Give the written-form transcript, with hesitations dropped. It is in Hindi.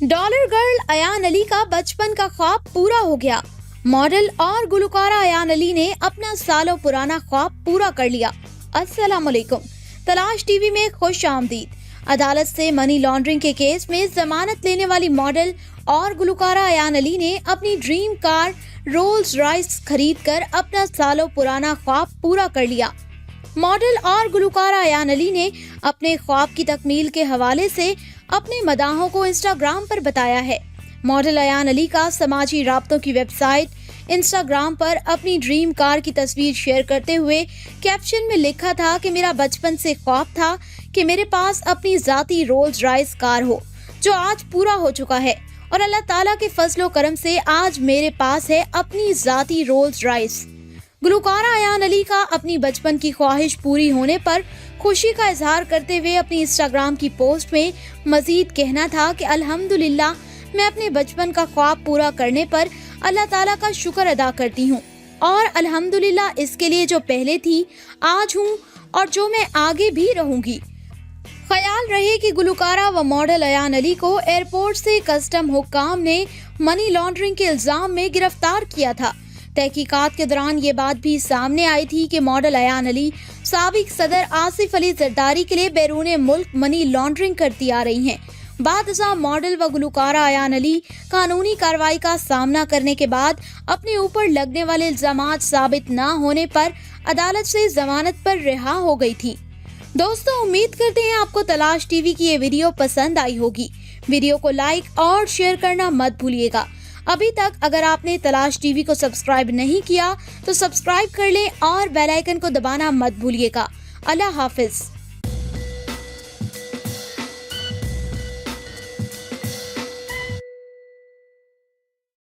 डॉलर गर्ल अयान अली का बचपन का ख्वाब पूरा हो गया। मॉडल और गुलकारा अयान अली ने अपना सालों पुराना ख्वाब पूरा कर लिया। अस्सलाम वालेकुम। तलाश टीवी में खुश आमदीद। अदालत से मनी लॉन्ड्रिंग के केस में जमानत लेने वाली मॉडल और गुलकारा अयान अली ने अपनी ड्रीम कार रोल्स रॉयस खरीदकर अपना सालों पुराना ख्वाब पूरा कर लिया। मॉडल और गुलकारा अयान अली ने अपने ख्वाब की तकमील के हवाले से अपने मदाहों को इंस्टाग्राम पर बताया है। मॉडल अयान अली का समाजी राब्तों की वेबसाइट इंस्टाग्राम पर अपनी ड्रीम कार की तस्वीर शेयर करते हुए कैप्शन में लिखा था कि मेरा बचपन से ख्वाब था कि मेरे पास अपनी जाती रोल्स रॉयस कार हो, जो आज पूरा हो चुका है और अल्लाह ताला के फजलो करम से आज मेरे पास है अपनी जाती रोल्स रॉयस। गुलकारा अयान अली का अपनी बचपन की ख्वाहिश पूरी होने पर खुशी का इजहार करते हुए अपनी इंस्टाग्राम की पोस्ट में मजीद कहना था कि अल्हम्दुलिल्लाह, मैं अपने बचपन का ख्वाब पूरा करने पर अल्लाह ताला का शुक्र अदा करती हूँ और अल्हम्दुलिल्लाह इसके लिए जो पहले थी आज हूँ और जो मैं आगे भी रहूंगी। ख्याल रहे कि गुलकारा व मॉडल अयान अली को एयरपोर्ट से कस्टम हुक्काम ने मनी लॉन्ड्रिंग के इल्जाम में गिरफ्तार किया था। तहकीकात के दौरान ये बात भी सामने आई थी कि मॉडल अयान अली साबिक सदर आसिफ अली जरदारी के लिए बैरून मुल्क मनी लॉन्ड्रिंग करती आ रही हैं। बादशाह मॉडल व गुलकारा अयान अली कानूनी कार्रवाई का सामना करने के बाद अपने ऊपर लगने वाले इल्जामात साबित न होने पर अदालत से जमानत पर रिहा हो गई थी। दोस्तों, उम्मीद करते हैं आपको तलाश टीवी की ये वीडियो पसंद आई होगी। वीडियो को लाइक और शेयर करना मत भूलिएगा। अभी तक अगर आपने तलाश टीवी को सब्सक्राइब नहीं किया तो सब्सक्राइब कर लें और बेल आइकन को दबाना मत भूलिएगा। अल्लाह हाफिज।